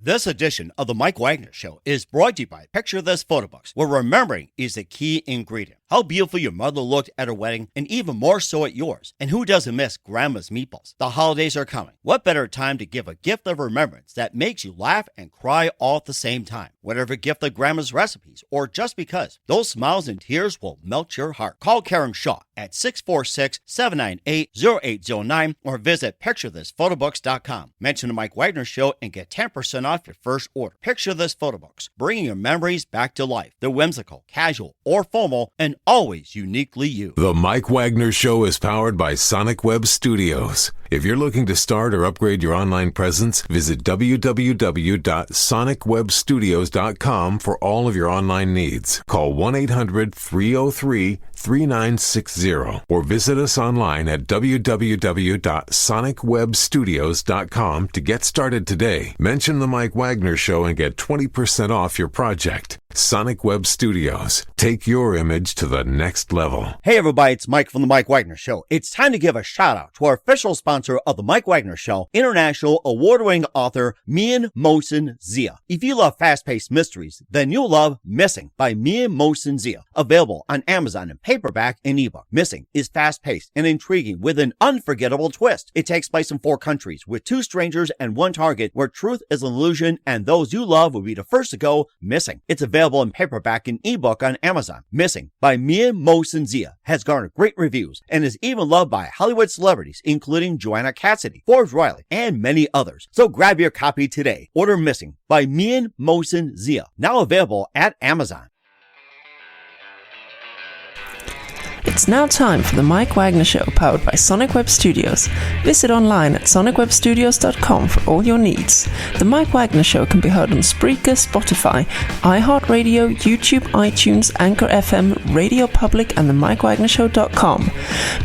This edition of the Mike Wagner Show is brought to you by Picture This Photo Books, where remembering is the key ingredient. How beautiful your mother looked at her wedding, and even more so at yours. And who doesn't miss Grandma's meatballs? The holidays are coming. What better time to give a gift of remembrance that makes you laugh and cry all at the same time? Whatever gift of Grandma's recipes, or just because, those smiles and tears will melt your heart. Call Karen Shaw at 646-798-0809 or visit picturethisphotobooks.com. Mention the Mike Wagner Show and get 10% off your first order. Picture This Photo Books, bringing your memories back to life. They're whimsical, casual, or formal, and always uniquely you. The Mike Wagner Show is powered by Sonic Web Studios. If you're looking to start or upgrade your online presence, visit www.sonicwebstudios.com for all of your online needs. Call 1-800-303-3960 or visit us online at www.sonicwebstudios.com to get started today. Mention the Mike Wagner Show and get 20% off your project. Sonic Web Studios. Take your image to the next level. Hey everybody, it's Mike from the Mike Wagner Show. It's time to give a shout out to our official sponsor of the Mike Wagner Show, international award-winning author Mian Mohsen Zia. If you love fast-paced mysteries, then you'll love Missing by Mian Mohsen Zia. Available on Amazon in paperback and ebook. Missing is fast-paced and intriguing with an unforgettable twist. It takes place in 4 countries with 2 strangers and 1 target where truth is an illusion and those you love will be the first to go missing. It's available in paperback and ebook on Amazon. Missing by Mian Mohsen Zia has garnered great reviews and is even loved by Hollywood celebrities including Joanna Cassidy, Forbes Riley, and many others. So grab your copy today. Order Missing by Mian Mohsen Zia, now available at Amazon. It's now time for the Mike Wagner Show, powered by Sonic Web Studios. Visit online at sonicwebstudios.com for all your needs. The Mike Wagner Show can be heard on Spreaker, Spotify, iHeartradio, YouTube, iTunes, Anchor FM, Radio Public, and the MikeWagnerShow.com.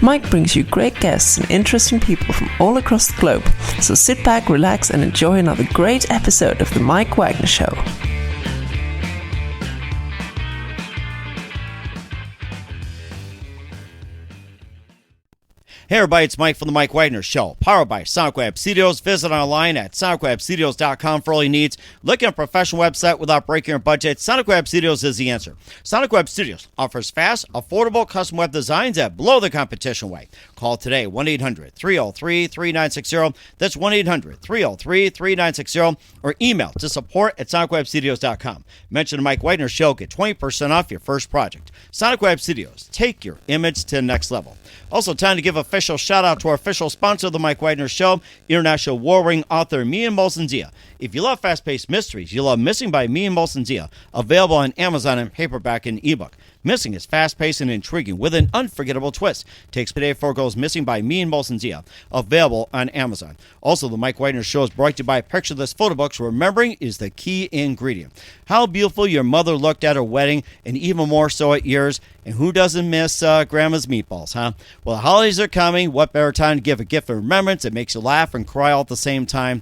Mike brings you great guests and interesting people from all across the globe. So sit back, relax, and enjoy another great episode of the Mike Wagner Show. Hey everybody, it's Mike from the Mike Wagner Show, powered by Sonic Web Studios. Visit online at sonicwebstudios.com for all your needs. Looking at a professional website without breaking your budget? Sonic Web Studios is the answer. Sonic Web Studios offers fast, affordable custom web designs that blow the competition away. Call today, 1-800-303-3960. That's 1-800-303-3960. Or email to support@sonicwebstudios.com. Mention the Mike Wagner Show, get 20% off your first project. Sonic Web Studios, take your image to the next level. Also, time to give official shout out to our official sponsor of the Mike Wagner Show, international war-winning author Mian Mohsen Zia. If you love fast-paced mysteries, you love Missing by Mian Mohsen Zia, available on Amazon in paperback and ebook. Missing is fast-paced and intriguing with an unforgettable twist. Takes Today 4 Goes Missing by Mian Mohsen Zia, available on Amazon. Also, the Mike Wagner Show is brought to you by Picture This Photo Books. Remembering is the key ingredient. How beautiful your mother looked at her wedding, and even more so at yours. And who doesn't miss Grandma's meatballs, huh? Well, the holidays are coming. What better time to give a gift of remembrance that makes you laugh and cry all at the same time?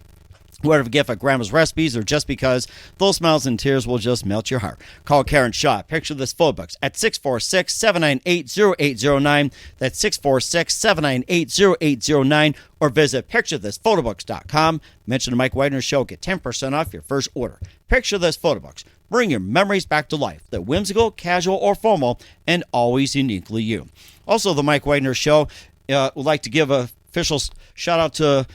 Whatever gift of Grandma's recipes, or just because, those smiles and tears will just melt your heart. Call Karen Shaw, Picture This Photo Books, at 646-798-0809. That's 646-798-0809. Or visit picturethishphotobooks.com. Mention the Mike Wagner Show, get 10% off your first order. Picture This Photo Books. Bring your memories back to life. They're whimsical, casual, or formal, and always uniquely you. Also, the Mike Wagner Show would like to give a official shout out to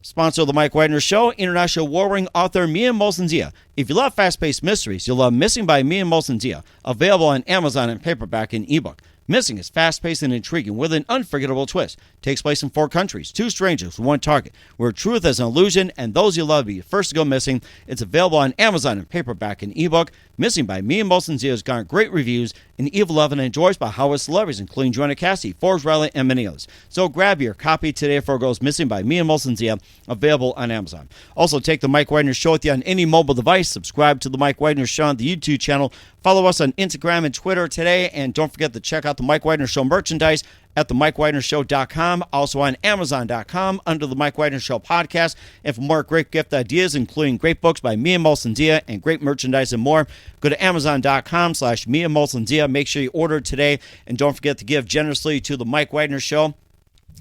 sponsor of the Mike Wagner Show, international war-winning author Mian Mohsen Zia. If you love fast-paced mysteries, you'll love Missing by Mian Mohsen Zia, available on Amazon in paperback and ebook. Missing is fast-paced and intriguing with an unforgettable twist. Takes place in 4 countries, 2 strangers, 1 target, where truth is an illusion and those you love be first to go missing. It's available on Amazon in paperback and ebook. Missing by Mian Mohsen Zia has garnered great reviews and even loved and enjoyed by Hollywood celebrities, including Joanna Cassidy, Forbes Riley, and many others. So grab your copy today before it goes missing by Mian Mohsen Zia, available on Amazon. Also, take the Mike Wagner Show with you on any mobile device. Subscribe to the Mike Wagner Show on the YouTube channel. Follow us on Instagram and Twitter today. And don't forget to check out the Mike Wagner Show merchandise at themikewagnershow.com, also on Amazon.com under the Mike Wagner Show podcast. And for more great gift ideas, including great books by Mian Mohsen Zia and great merchandise and more, go to Amazon.com/Mian Mohsen Zia. Make sure you order today. And don't forget to give generously to the Mike Wagner Show.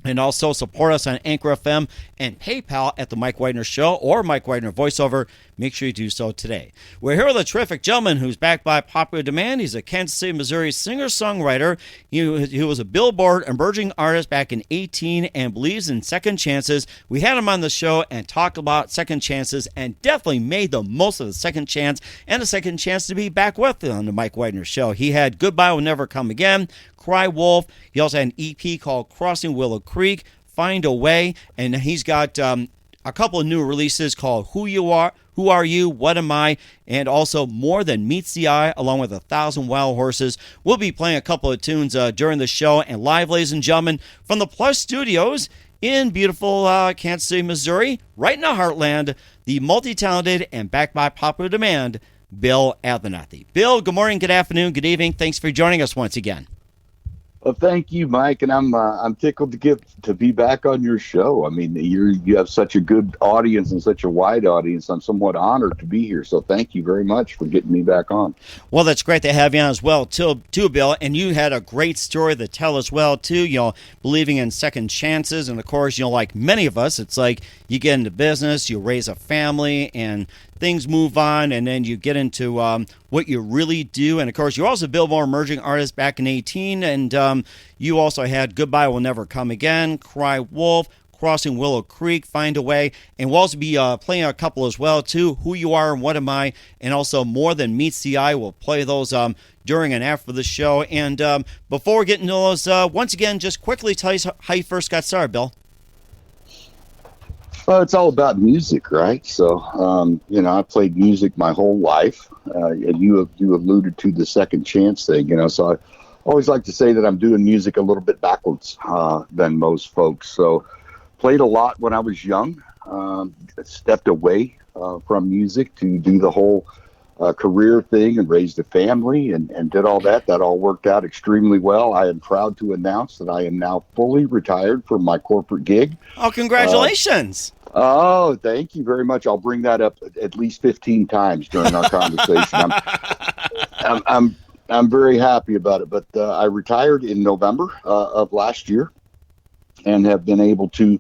And also support us on Anchor FM and PayPal at the Mike Wagner Show or Mike Wagner Voiceover. make sure you do so today. We're here with a terrific gentleman who's backed by popular demand. He's a Kansas City, Missouri singer-songwriter. He was a Billboard emerging artist back in 2018 and believes in second chances. We had him on the show and talked about second chances and definitely made the most of the second chance and the second chance to be back with on the Mike Wagner Show. He had Goodbye Will Never Come Again, Cry Wolf. He also had an EP called Crossing Willow Creek, Find a Way, and he's got a couple of new releases called Who Are You, What Am I, and also More Than Meets the Eye, along with 1,000 Wild Horses. We'll be playing a couple of tunes during the show and live, ladies and gentlemen, from the Plush Studios in beautiful Kansas City, Missouri, right in the heartland, the multi-talented and backed by popular demand, Bill Abernathy. Bill, good morning, good afternoon, good evening. Thanks for joining us once again. Well, thank you, Mike, and I'm tickled to be back on your show. I mean, you have such a good audience and such a wide audience. I'm somewhat honored to be here, so thank you very much for getting me back on. Well, that's great to have you on as well, too, Bill. And you had a great story to tell as well, too. Believing in second chances, and of course, like many of us, it's like you get into business, you raise a family, and things move on, and then you get into what you really do. And, of course, you're also a Billboard emerging artist back in 2018, and you also had Goodbye Will Never Come Again, Cry Wolf, Crossing Willow Creek, Find a Way, and we'll also be playing a couple as well, too, Who You Are and What Am I, and also More Than Meets the Eye. We'll play those during and after the show. And before we get into those, once again, just quickly tell us how you first got started, Bill. Well, it's all about music, right? So, I played music my whole life, and you alluded to the second chance thing, so I always like to say that I'm doing music a little bit backwards than most folks. So, played a lot when I was young, stepped away from music to do the whole career thing and raised a family and did all that. That all worked out extremely well. I am proud to announce that I am now fully retired from my corporate gig. Oh, congratulations. Oh, thank you very much. I'll bring that up at least 15 times during our conversation. I'm very happy about it. But I retired in November of last year and have been able to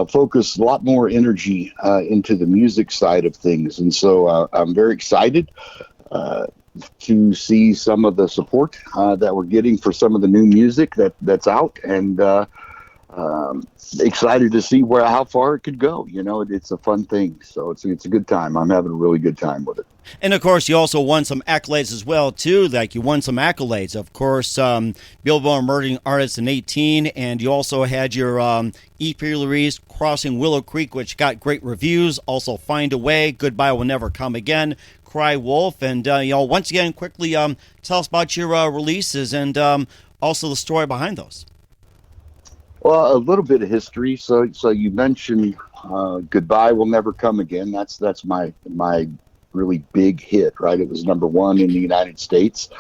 focus a lot more energy into the music side of things. And so I'm very excited to see some of the support that we're getting for some of the new music that's out, and excited to see how far it could go. It's a fun thing, so it's a good time. I'm having a really good time with it. And of course, you also won some accolades as well too. Like you won some accolades, of course, Billboard Emerging Artist in 2018, and you also had your EP release, Crossing Willow Creek, which got great reviews. Also, Find a Way, Goodbye Will Never Come Again, Cry Wolf, and once again, quickly tell us about your releases and also the story behind those. Well, a little bit of history. So you mentioned Goodbye Will Never Come Again. That's my really big hit, right? It was number one in the United States,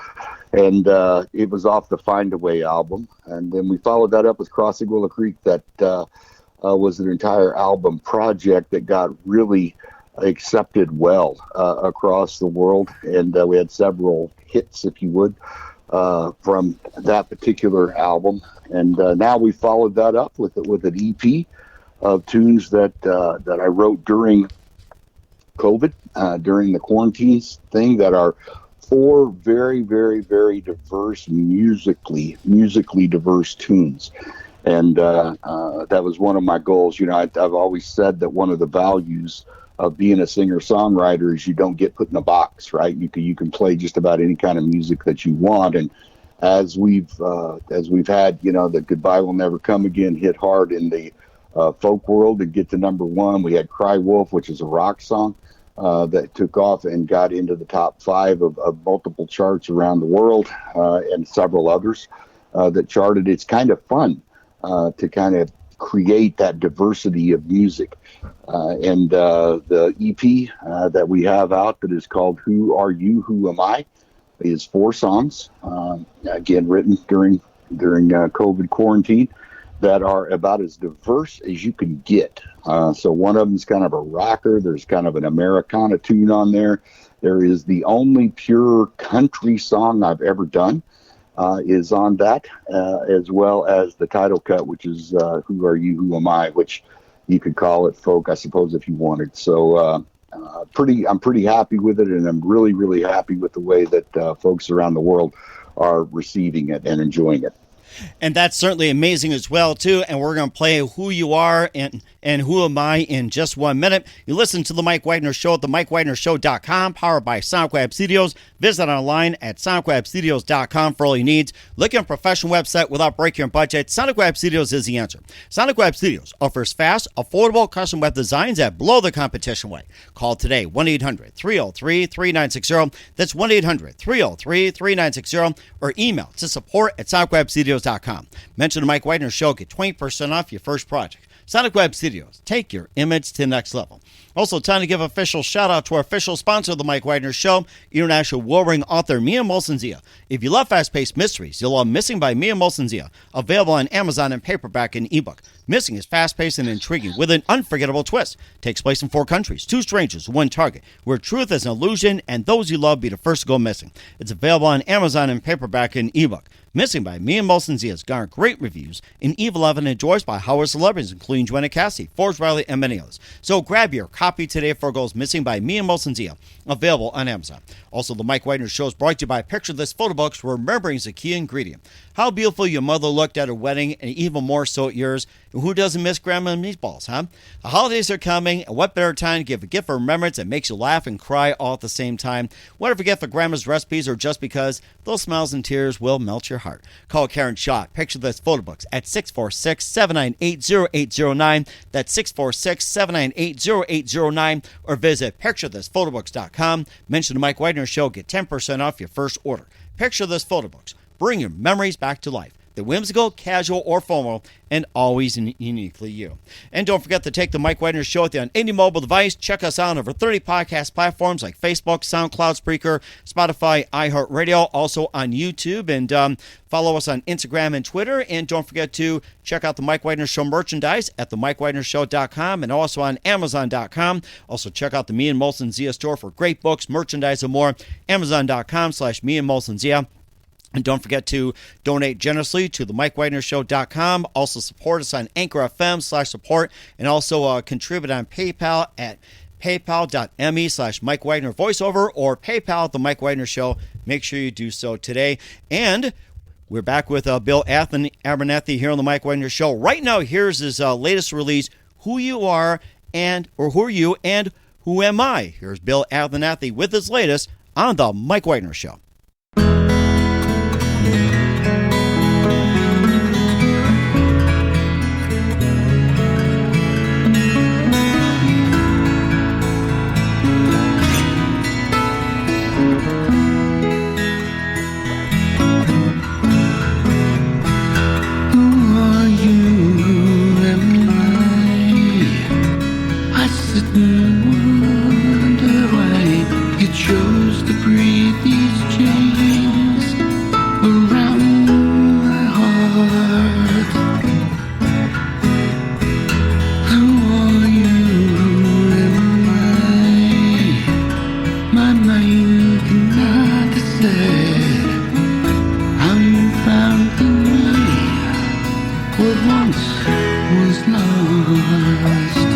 and it was off the Find a Way album. And then we followed that up with Crossing Willow Creek. That was an entire album project that got really accepted well across the world, and we had several hits, if you would, from that particular album. And now we followed that up with an EP of tunes that I wrote during COVID, during the quarantine thing, that are four very, very, very diverse, musically diverse tunes. And that was one of my goals. I've always said that one of the values of being a singer-songwriter is you don't get put in a box, right? You can play just about any kind of music that you want. And as we've had, the Goodbye Will Never Come Again hit hard in the folk world and get to number one. We had Cry Wolf, which is a rock song that took off and got into the top 5 of multiple charts around the world, and several others that charted. It's kind of fun to kind of create that diversity of music. And the EP that we have out that is called Who Are You, Who Am I, is 4 songs, again, written during COVID quarantine, that are about as diverse as you can get. So one of them is kind of a rocker. There's kind of an Americana tune on there. There is the only pure country song I've ever done is on that, as well as the title cut, which is Who Are You, Who Am I, which you could call it folk, I suppose, if you wanted. So I'm pretty happy with it, and I'm really, really happy with the way that folks around the world are receiving it and enjoying it. And that's certainly amazing as well, too. And we're going to play Who You Are and Who Am I in just 1 minute. You listen to The Mike Wagner Show at themikewagnershow.com, powered by SonicWeb Studios. Visit online at sonicwebstudios.com for all your needs. Looking at a professional website without breaking your budget, SonicWeb Studios is the answer. SonicWeb Studios offers fast, affordable custom web designs at below the competition rate. Call today, 1-800-303-3960. That's 1-800-303-3960. Or email to support@sonicwebstudios.com. Mention the Mike Wagner Show, get 20% off your first project. Sonic Web Studios, take your image to the next level. Also, time to give official shout-out to our official sponsor of the Mike Wagner Show, international warring author Mia Molson-Zia. If you love fast-paced mysteries, you'll love Missing by Mia Molson-Zia, available on Amazon in paperback and ebook. Missing is fast-paced and intriguing with an unforgettable twist. Takes place in 4 countries, 2 strangers, 1 target, where truth is an illusion and those you love be the first to go missing. It's available on Amazon in paperback and ebook. Missing by Mia Molson-Zia has garnered great reviews and even loved and enjoyed by Howard celebrities, including Joanna Cassidy, Forbes Riley, and many others. So grab your copy today for Goes Missing by Mia Molson-Zia, available on Amazon. Also, the Mike Wagner Show is brought to you by Picture This Photo Books, where remembering is a key ingredient. How beautiful your mother looked at her wedding, and even more so at yours. And who doesn't miss grandma meatballs, huh? The holidays are coming, and what better time to give a gift of remembrance that makes you laugh and cry all at the same time? Whatever gift for grandma's recipes or just because, those smiles and tears will melt your heart. Call Karen Shaw, Picture This Photo Books, at 646-798-0809. That's 646-798-0809. Or visit picturethisphotoBooks.com. Mention the Mike Wagner Show, get 10% off your first order. Picture This Photo Books. Bring your memories back to life. The whimsical, casual, or formal, and always uniquely you. And don't forget to take the Mike Wagner Show with you on any mobile device. Check us out on over 30 podcast platforms like Facebook, SoundCloud, Spreaker, Spotify, iHeartRadio, also on YouTube. And follow us on Instagram and Twitter. And don't forget to check out the Mike Wagner Show merchandise at themikewagnershow.com and also on Amazon.com. Also check out the Me and Molson-Zia store for great books, merchandise, and more. Amazon.com/Me and Molson-Zia. And don't forget to donate generously to the MikeWagnerShow.com. Also support us on anchorfm/support, and also contribute on PayPal at paypal.me/Mike Wagner voiceover or PayPal at the Mike Wagner Show. Make sure you do so today. And we're back with Bill Abernathy here on the Mike Wagner Show. Right now, here's his latest release, Who You Are or Who Are You and Who Am I? Here's Bill Abernathy with his latest on the Mike Wagner Show. Chose to breathe these chains around my heart. Who are you? Who am I? My mind cannot decide how you found in me what once was lost.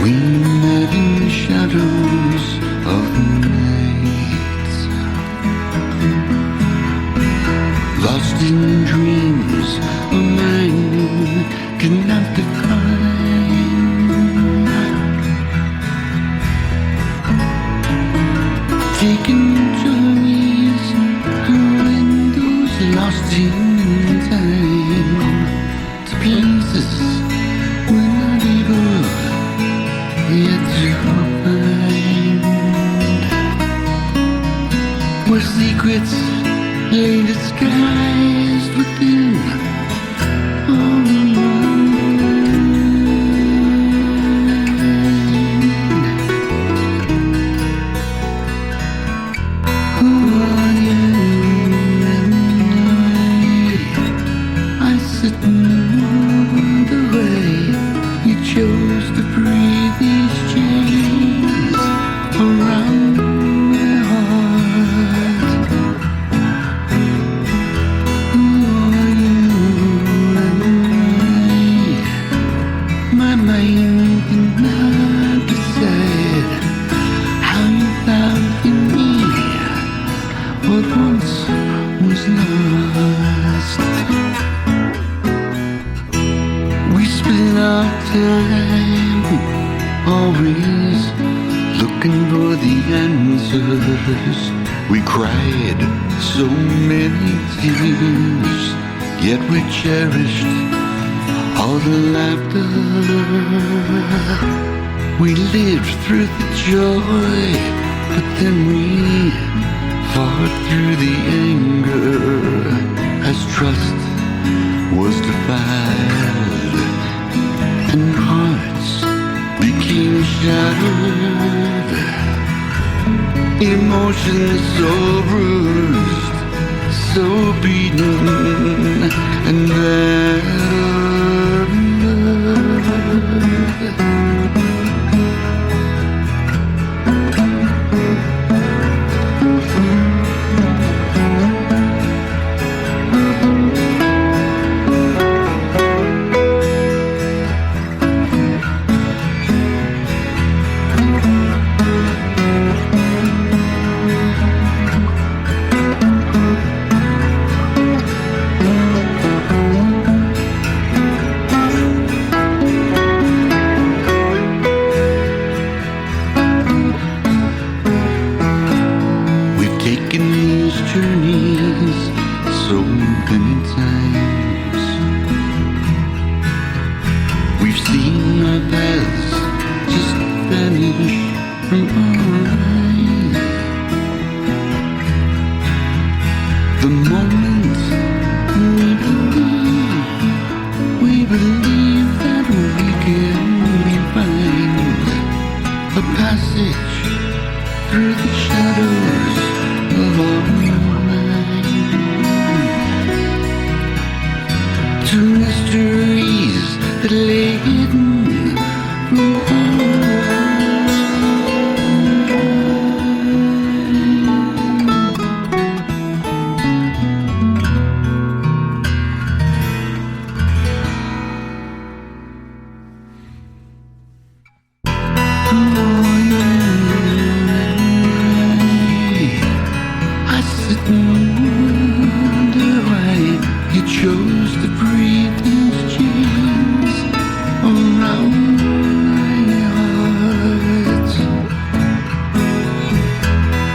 We met in the shadows of the night, lost in dreams a mind cannot define. Taking journeys through windows lost in time to places we're not able yet to find, where secrets lay disguised within all the mind. Who are you and I sit and wonder why you chose to breathe these chains around my heart. Who are you? always looking for the answers. We cried so many tears, yet we cherished all the laughter. We lived through the joy, but then we fought through the anger as trust was defied and hearts became shattered. Emotions so bruised, so beaten and battered. Journeys so many times. We've seen our paths just vanish from our eyes. The moment we believe that we can find a passage through the shadows of our to mysteries that lay hidden from I sit and wonder why you chose to breathe these chains around my heart.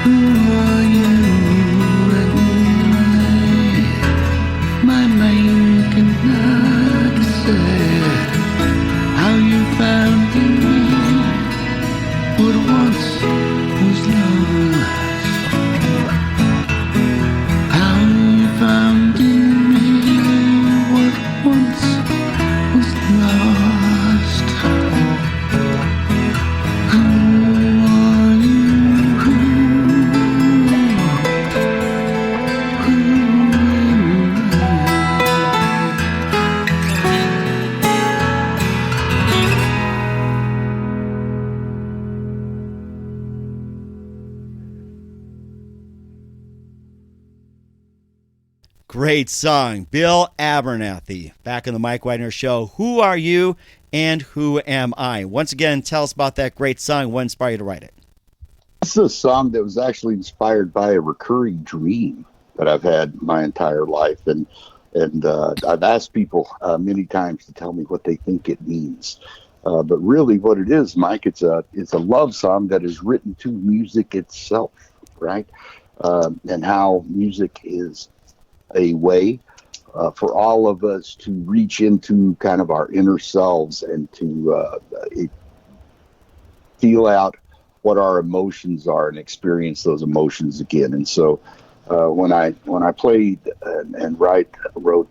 Who are you and my mind cannot decide how you found in me what once was lost. How you found in once was lost. Who are you? Who Great song, Bill Abernathy. Back on the Mike Wagner Show. Who are you and who am I? Once again, tell us about that great song. What inspired you to write it? This is a song that was actually inspired by a recurring dream that I've had my entire life, and I've asked people many times to tell me what they think it means. But really, what it is, Mike, it's a love song that is written to music itself, right? And how music is a way for all of us to reach into kind of our inner selves and to feel out what our emotions are and experience those emotions again. And so when I played and wrote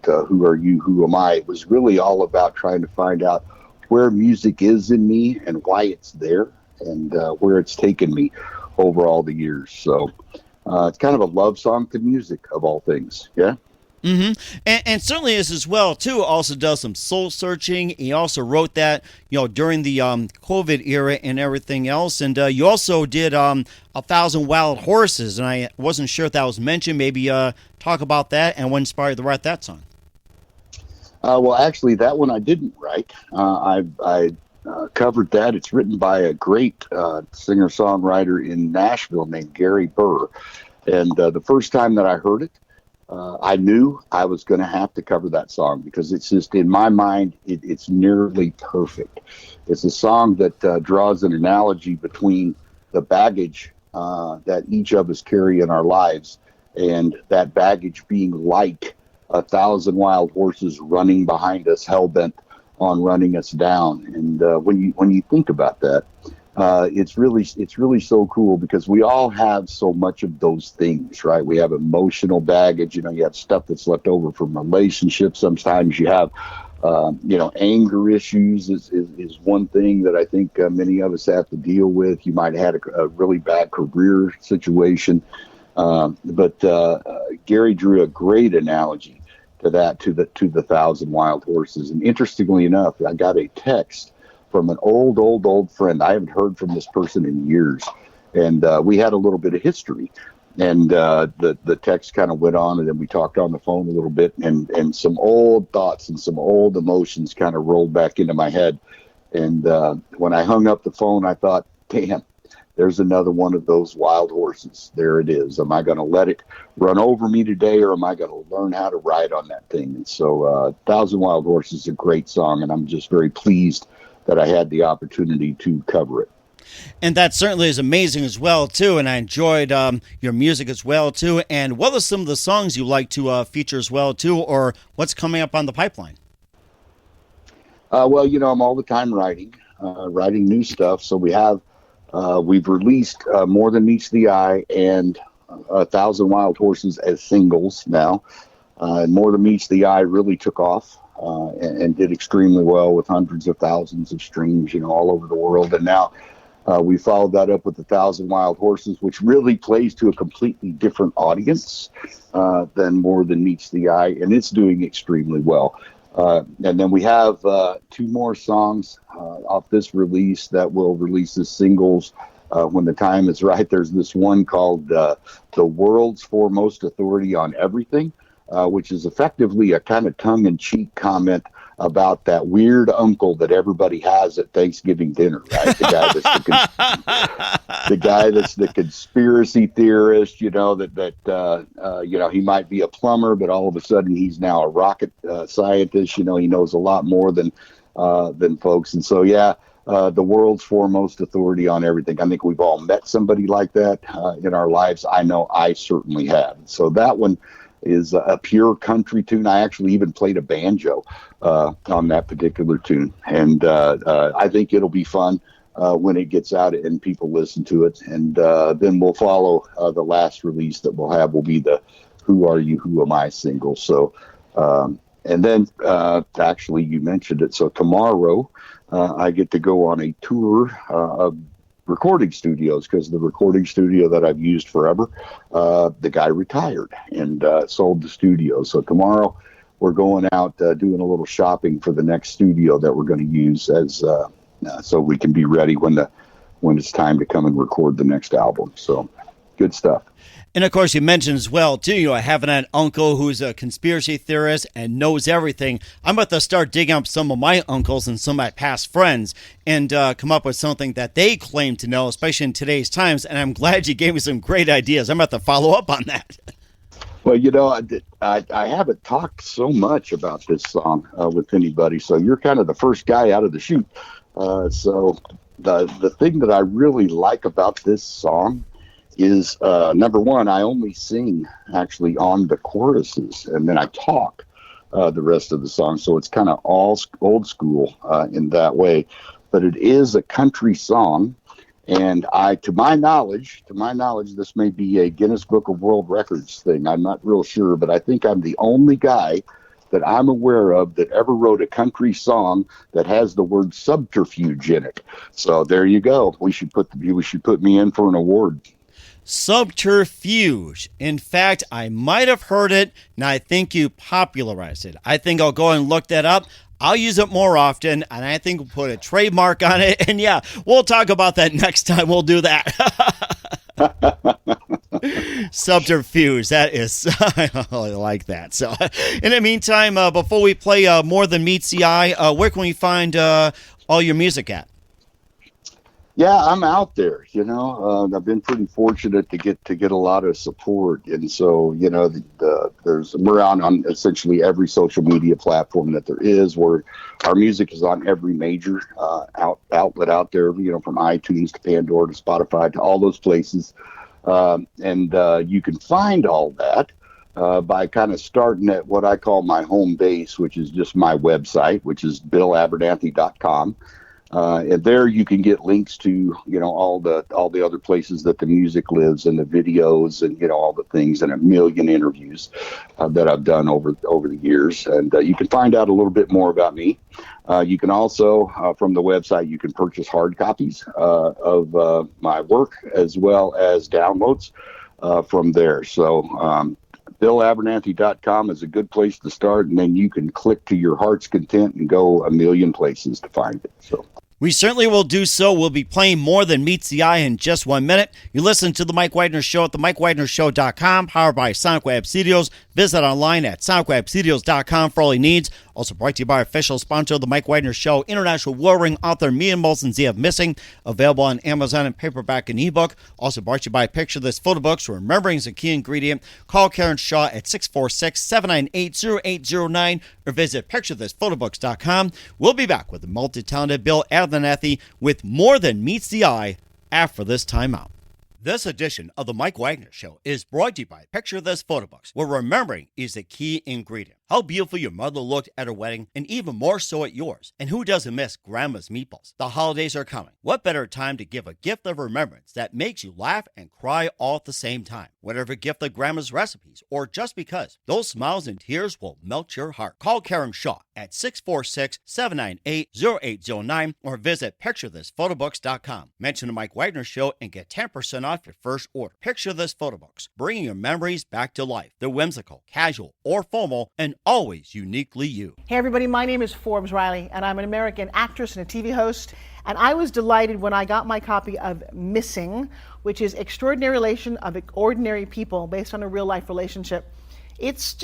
Who Are You, Who Am I, it was really all about trying to find out where music is in me and why it's there and where it's taken me over all the years. So it's kind of a love song to music, of all things. Yeah. Mm-hmm. And certainly this as well, too, also does some soul searching. He also wrote that, during the COVID era and everything else. And you also did 1,000 Wild Horses, and I wasn't sure if that was mentioned. Maybe talk about that and what inspired you to write that song. Well, actually, that one I didn't write. I covered that. It's written by a great singer-songwriter in Nashville named Gary Burr. And the first time that I heard it, I knew I was going to have to cover that song because it's just, in my mind, it's nearly perfect. It's a song that draws an analogy between the baggage that each of us carry in our lives, and that baggage being like 1,000 wild horses running behind us, hell-bent on running us down. And when you think about that, it's really so cool because we all have so much of those things, right? We have emotional baggage. You have stuff that's left over from relationships. Sometimes you have, anger issues is one thing that I think many of us have to deal with. You might have had a really bad career situation. But Gary drew a great analogy to that, to the 1,000 wild horses. And interestingly enough, I got a text from an old friend. I haven't heard from this person in years. And we had a little bit of history. And the text kind of went on, and then we talked on the phone a little bit, and some old thoughts and some old emotions kind of rolled back into my head. And when I hung up the phone, I thought, damn, there's another one of those wild horses. There it is. Am I going to let it run over me today, or am I going to learn how to ride on that thing? And so 1,000 Wild Horses is a great song, and I'm just very pleased that I had the opportunity to cover it. And that certainly is amazing as well, too. And I enjoyed your music as well, too. And what are some of the songs you like to feature as well, too, or what's coming up on the pipeline? Well, I'm all the time writing new stuff. So we've released More Than Meets the Eye and 1,000 Wild Horses as singles now. And More Than Meets the Eye really took off and did extremely well with hundreds of thousands of streams, all over the world. And now we followed that up with 1,000 Wild Horses, which really plays to a completely different audience than More Than Meets the Eye, and it's doing extremely well. And then we have 2 more songs off this release that will release as singles when the time is right. There's this one called The World's Foremost Authority on Everything, which is effectively a kind of tongue-in-cheek comment about that weird uncle that everybody has at Thanksgiving dinner, right? The guy that's the conspiracy theorist, that he might be a plumber, but all of a sudden he's now a rocket scientist. He knows a lot more than folks. And so, the world's foremost authority on everything. I think we've all met somebody like that in our lives. I know I certainly have. So that one is a pure country tune. I actually even played a banjo on that particular tune. And I think it'll be fun when it gets out and people listen to it. And then we'll follow the last release that we'll have will be the Who Are You, Who Am I single. So, and then actually you mentioned it. So tomorrow I get to go on a tour of recording studios, because the recording studio that I've used forever, the guy retired and sold the studio. So tomorrow we're going out doing a little shopping for the next studio that we're going to use as so we can be ready when it's time to come and record the next album. So good stuff. And of course, you mentioned as well, too, having an uncle who's a conspiracy theorist and knows everything. I'm about to start digging up some of my uncles and some of my past friends and come up with something that they claim to know, especially in today's times. And I'm glad you gave me some great ideas. I'm about to follow up on that. Well, I haven't talked so much about this song with anybody, so you're kind of the first guy out of the chute. So the thing that I really like about this song is, number one, I only sing actually on the choruses, and then I talk the rest of the song. So it's kind of all old school in that way. But it is a country song, and to my knowledge, this may be a Guinness Book of World Records thing. I'm not real sure, but I think I'm the only guy that I'm aware of that ever wrote a country song that has the word subterfuge in it. So there you go. We should put me in for an award. Subterfuge. In fact, I might have heard it, and I think you popularized it. I think I'll go and look that up. I'll use it more often, and I think we'll put a trademark on it. And yeah, we'll talk about that next time. We'll do that. Subterfuge. That is, I really like that. So in the meantime, before we play More Than Meets the Eye, where can we find all your music at? Yeah, I'm out there. I've been pretty fortunate to get a lot of support, and so we're on essentially every social media platform that there is. Where our music is on every major outlet out there. From iTunes to Pandora to Spotify to all those places, and you can find all that by kind of starting at what I call my home base, which is just my website, which is billabernathy.com. And there you can get links to, all the other places that the music lives and the videos and, all the things and a million interviews that I've done over the years. And you can find out a little bit more about me. You can also, from the website, you can purchase hard copies of my work as well as downloads from there. So billabernathy.com is a good place to start, and then you can click to your heart's content and go a million places to find it. So we certainly will do so. We'll be playing More Than Meets the Eye in just 1 minute. You listen to The Mike Wagner Show at themikewagnershow.com, powered by Sonic Web Studios. Visit online at sonicwebstudios.com for all your needs. Also brought to you by our official sponsor of The Mike Wagner Show, international warring author mtsrecords Missing, available on Amazon in paperback and ebook. Also brought to you by Picture This Photo Books, where remembering is a key ingredient. Call Karen Shaw at 646-798-0809 or visit picturethisphotobooks.com. We'll be back with the multi-talented Bill Abernathy with More Than Meets the Eye after this timeout. This edition of The Mike Wagner Show is brought to you by Picture This Photo Books, where remembering is the key ingredient. How beautiful your mother looked at her wedding, and even more so at yours. And who doesn't miss Grandma's meatballs? The holidays are coming. What better time to give a gift of remembrance that makes you laugh and cry all at the same time? Whatever gift of Grandma's recipes, or just because, those smiles and tears will melt your heart. Call Karen Shaw at 646-798-0809 or visit picturethisphotobooks.com. Mention the Mike Wagner Show and get 10% off your first order. Picture This Photo Books, bringing your memories back to life. They're whimsical, casual, or formal, and always uniquely you. Hey everybody, my name is Forbes Riley, and I'm an American actress and a TV host. And I was delighted when I got my copy of Missing, which is Extraordinary Relation of Ordinary People based on a real life relationship. It's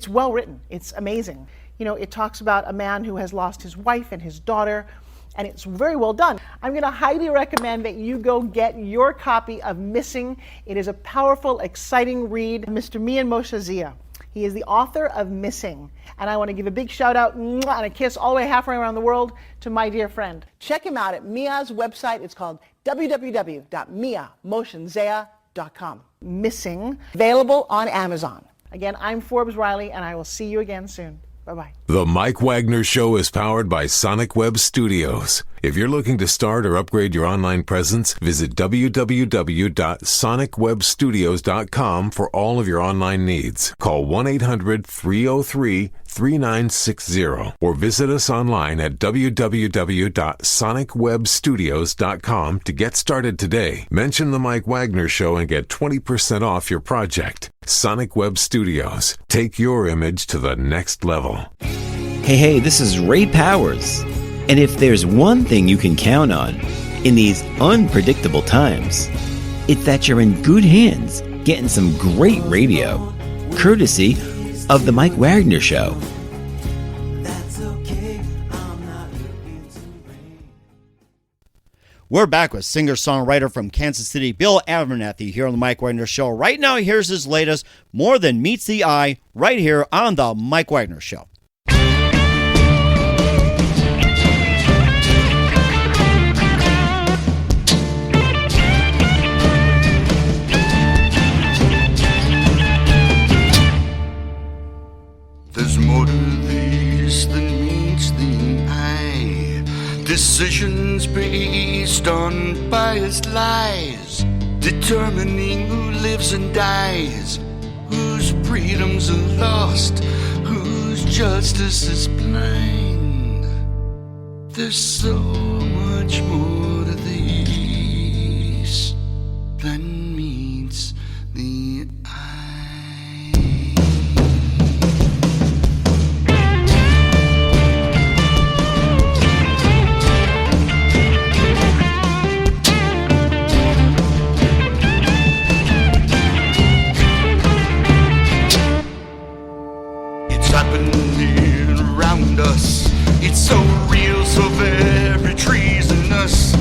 well written. It's amazing. It talks about a man who has lost his wife and his daughter, and it's very well done. I'm going to highly recommend that you go get your copy of Missing. It is a powerful, exciting read. Mr. Mian Moshe Zia. He is the author of Missing. And I want to give a big shout out and a kiss all the way halfway around the world to my dear friend. Check him out at Mia's website. It's called www.miamotionsea.com. Missing, available on Amazon. Again, I'm Forbes Riley, and I will see you again soon. Bye-bye. The Mike Wagner Show is powered by Sonic Web Studios. If you're looking to start or upgrade your online presence, visit www.sonicwebstudios.com for all of your online needs. Call 1-800-303-3960 or visit us online at www.sonicwebstudios.com to get started today. Mention the Mike Wagner Show and get 20% off your project. Sonic Web Studios. Take your image to the next level. Hey, this is Ray Powers. And if there's one thing you can count on in these unpredictable times, it's that you're in good hands getting some great radio, courtesy of The Mike Wagner Show. We're back with singer-songwriter from Kansas City, Bill Abernathy, here on The Mike Wagner Show. Right now, here's his latest, More Than Meets the Eye, right here on The Mike Wagner Show. There's more to this than meets the eye. Decisions based on biased lies, determining who lives and dies, whose freedoms are lost, whose justice is blind. There's so much more to this than meets the eye. Happening around us. It's so real, so very treasonous.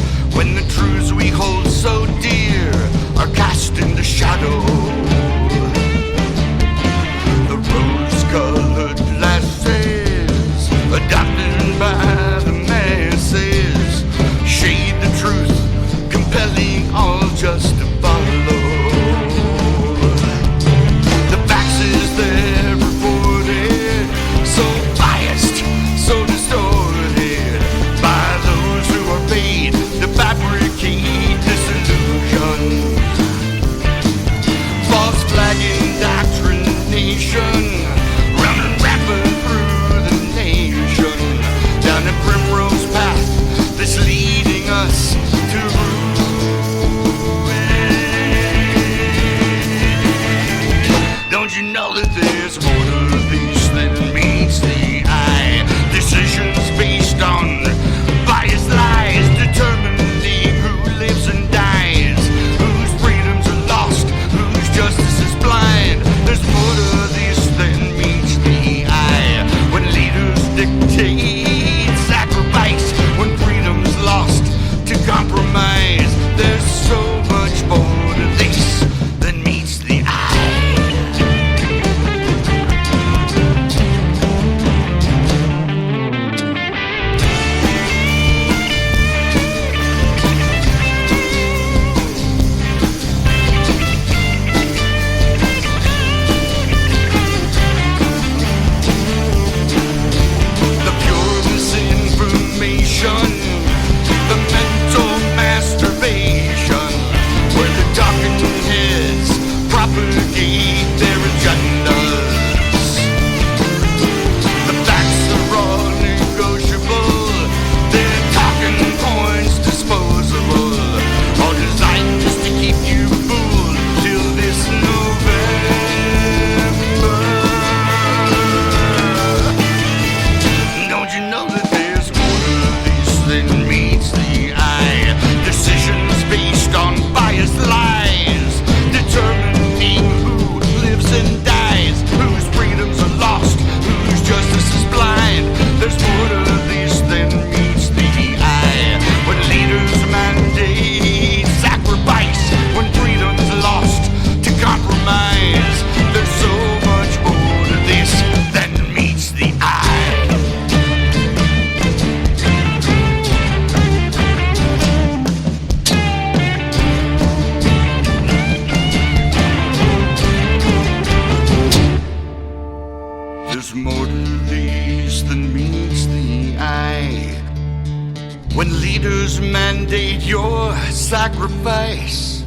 Rules mandate your sacrifice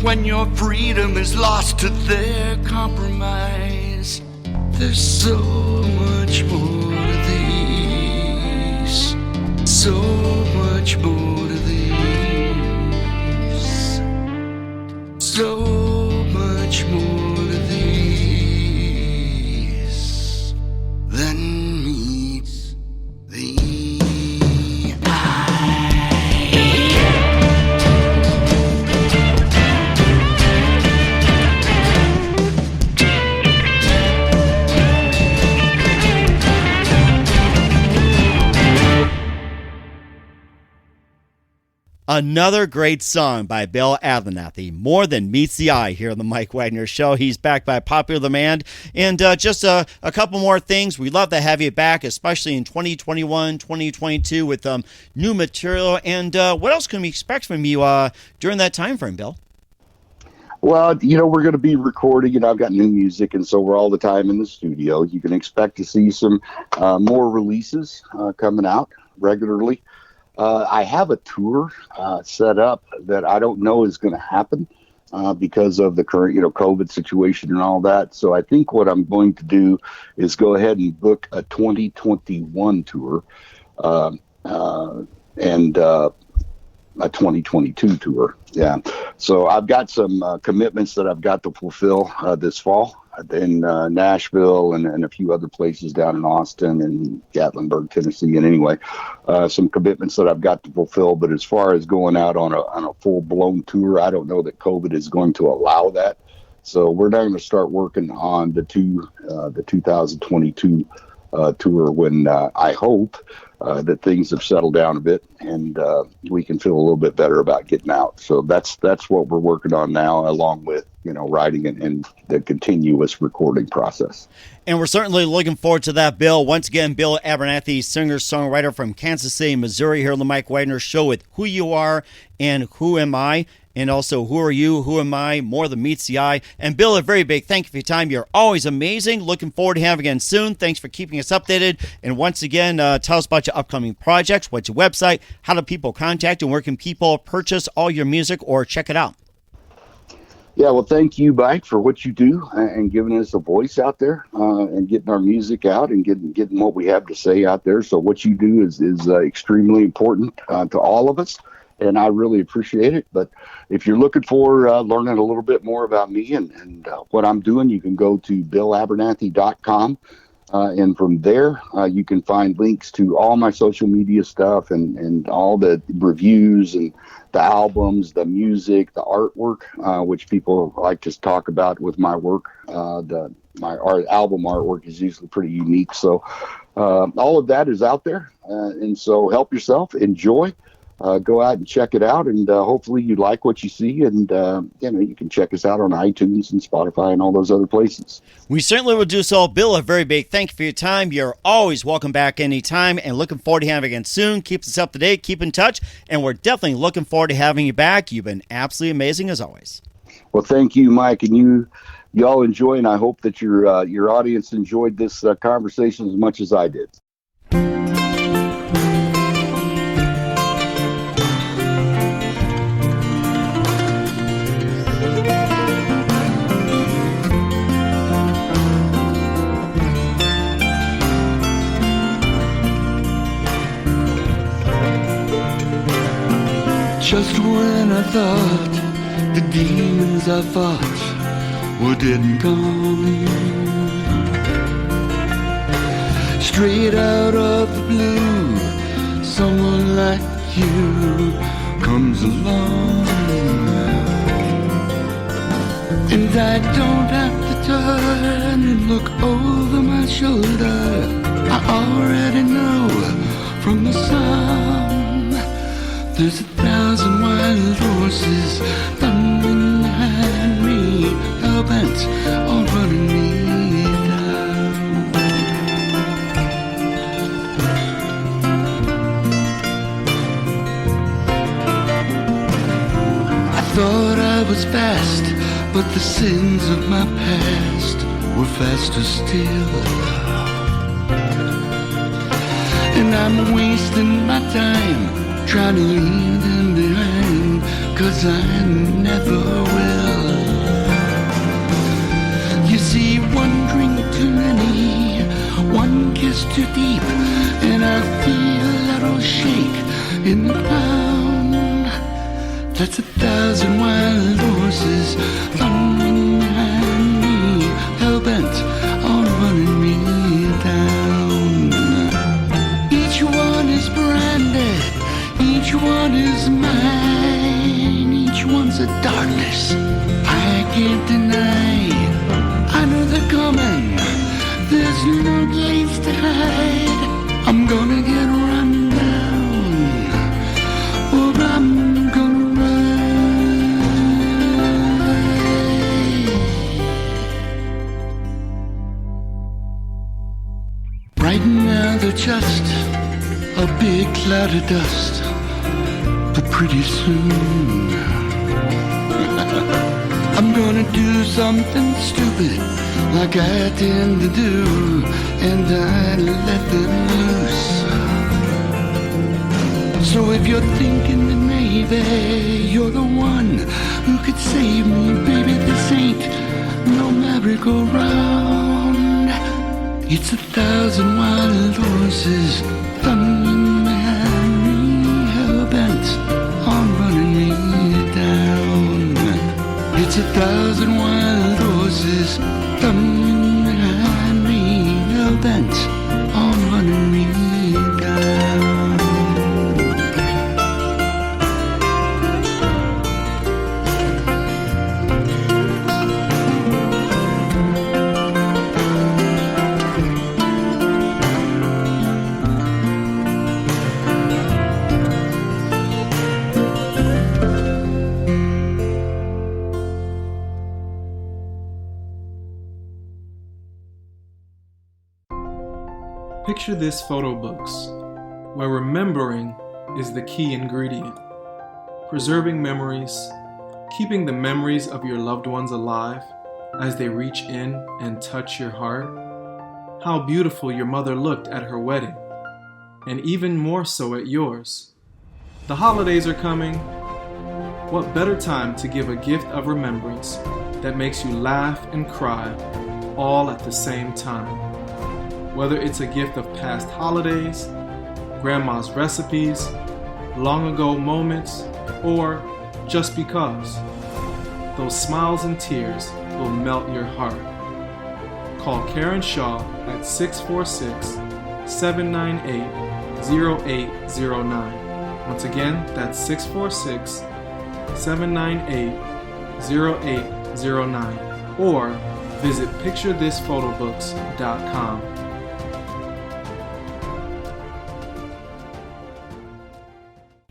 when your freedom is lost to their compromise. There's so much more to these, so much more to these, so much more to these than meets the Another great song by Bill Abernathy, More Than Meets the Eye, here on the Mike Wagner Show. He's back by popular demand. And just a couple more things. We'd love to have you back, especially in 2021, 2022 with new material. And what else can we expect from you during that time frame, Bill? Well, we're going to be recording, and I've got new music, and so we're all the time in the studio. You can expect to see some more releases coming out regularly. I have a tour set up that I don't know is going to happen because of the current, COVID situation and all that. So I think what I'm going to do is go ahead and book a 2021 tour and a 2022 tour. Yeah. So I've got some commitments that I've got to fulfill this fall in Nashville and a few other places down in Austin and Gatlinburg, Tennessee. And anyway, some commitments that I've got to fulfill. But as far as going out on a full blown tour, I don't know that COVID is going to allow that. So we're now going to start working on the 2022 tour when I hope that things have settled down a bit and we can feel a little bit better about getting out. So that's what we're working on now, along with writing and the continuous recording process. And we're certainly looking forward to that, Bill. Once again, Bill Abernathy, singer-songwriter from Kansas City, Missouri, here on the Mike Wagner Show with Who You Are and Who Am I, and also Who Are You, Who Am I, More Than Meets the Eye. And Bill, a very big thank you for your time. You're always amazing. Looking forward to having you again soon. Thanks for keeping us updated. And once again, tell us about your upcoming projects. What's your website? How do people contact you? And where can people purchase all your music or check it out? Yeah, well, thank you, Mike, for what you do and giving us a voice out there and getting our music out and getting what we have to say out there. So what you do is extremely important to all of us, and I really appreciate it. But if you're looking for learning a little bit more about me and what I'm doing, you can go to billabernathy.com. And from there, you can find links to all my social media stuff and all the reviews and the albums, the music, the artwork, which people like to talk about with my work. My album artwork is usually pretty unique. So all of that is out there. And so help yourself, enjoy. Go out and check it out, and hopefully you like what you see, and you can check us out on iTunes and Spotify and all those other places. We certainly will do so. Bill, a very big thank you for your time. You're always welcome back anytime, and looking forward to having you again soon. Keep us up to date, keep in touch, and we're definitely looking forward to having you back. You've been absolutely amazing as always. Well, thank you, Mike, and you all enjoy, and I hope that your audience enjoyed this conversation as much as I did. Just when I thought the demons I fought were dead and gone, straight out of the blue, someone like you comes along, and I don't have to turn and look over my shoulder. I already know from the song. There's 1,000 wild horses thundering behind me, hell-bent on running me down. I thought I was fast, but the sins of my past were faster still. And I'm wasting my time trying to leave them behind, 'cause I never will. You see, one drink too many, one kiss too deep, and I feel a little shake in the pound. That's 1,000 wild horses thundering behind me, hell-bent on running me down. Each one is branded, each one is mine, each one's a darkness I can't deny. I know they're coming, there's no place to hide. I'm gonna get run down, or I'm gonna ride. Right now they're just a big cloud of dust, but pretty soon I'm gonna do something stupid like I tend to do, and I let them loose. So if you're thinking that maybe you're the one who could save me, baby, this ain't no merry-go-round. It's 1,000 wild horses thundering behind me, hell-bent on running me down. It's 1,000 wild horses thundering behind me, hell-bent on running me down. Picture this photo books, where remembering is the key ingredient. Preserving memories, keeping the memories of your loved ones alive as they reach in and touch your heart. How beautiful your mother looked at her wedding, and even more so at yours. The holidays are coming. What better time to give a gift of remembrance that makes you laugh and cry all at the same time? Whether it's a gift of past holidays, grandma's recipes, long ago moments, or just because, those smiles and tears will melt your heart. Call Karen Shaw at 646-798-0809. Once again, that's 646-798-0809, or visit picturethisphotoBooks.com.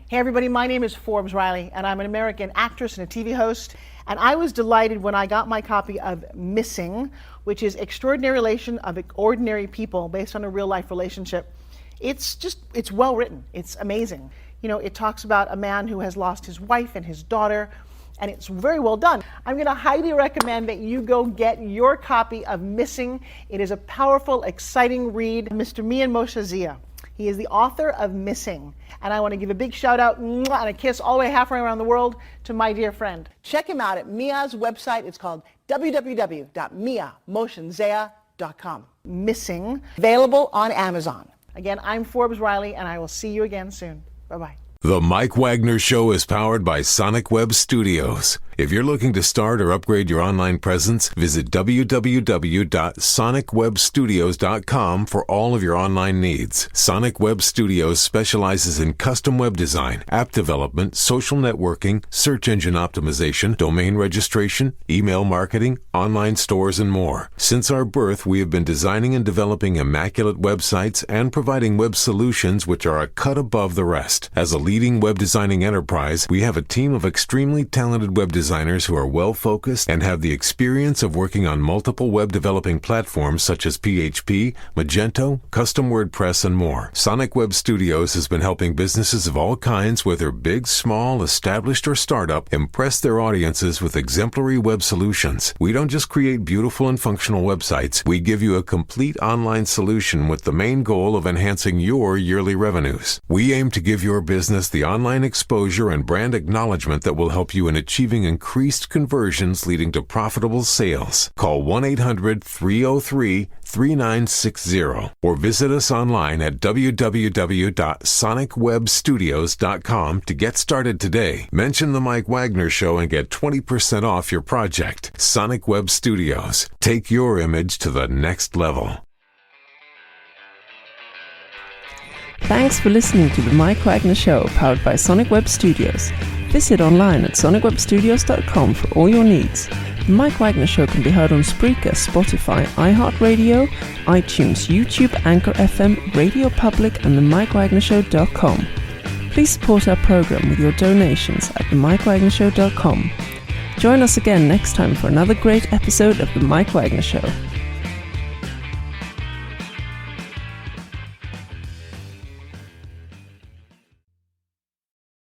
Hey everybody, my name is Forbes Riley, and I'm an American actress and a TV host. And I was delighted when I got my copy of Missing, which is Extraordinary Relation of Ordinary People based on a real life relationship. It's well written. It's amazing. You know, it talks about a man who has lost his wife and his daughter, and it's very well done. I'm going to highly recommend that you go get your copy of Missing. It is a powerful, exciting read. Mr. Mian Moshe Zia. He is the author of Missing. And I want to give a big shout out and a kiss all the way halfway around the world to my dear friend. Check him out at Mia's website. It's called www.miamoshenzeah.com. Missing, available on Amazon. Again, I'm Forbes Riley, and I will see you again soon. Bye-bye. The Mike Wagner Show is powered by Sonic Web Studios. If you're looking to start or upgrade your online presence, visit www.sonicwebstudios.com for all of your online needs. Sonic Web Studios specializes in custom web design, app development, social networking, search engine optimization, domain registration, email marketing, online stores, and more. Since our birth, we have been designing and developing immaculate websites and providing web solutions which are a cut above the rest. As a leading web designing enterprise, we have a team of extremely talented web designers who are well-focused and have the experience of working on multiple web developing platforms such as PHP, Magento, Custom WordPress, and more. Sonic Web Studios has been helping businesses of all kinds, whether big, small, established, or startup, impress their audiences with exemplary web solutions. We don't just create beautiful and functional websites. We give you a complete online solution with the main goal of enhancing your yearly revenues. We aim to give your business us the online exposure and brand acknowledgement that will help you in achieving increased conversions leading to profitable sales. Call 1-800-303-3960 or visit us online at www.sonicwebstudios.com to get started today. Mention The Mike Wagner Show and get 20% off your project. Sonic Web Studios. Take your image to the next level. Thanks for listening to The Mike Wagner Show, powered by Sonic Web Studios. Visit online at sonicwebstudios.com for all your needs. The Mike Wagner Show can be heard on Spreaker, Spotify, iHeartRadio, iTunes, YouTube, Anchor FM, Radio Public, and themikewagnershow.com. Please support our program with your donations at themikewagnershow.com. Join us again next time for another great episode of The Mike Wagner Show.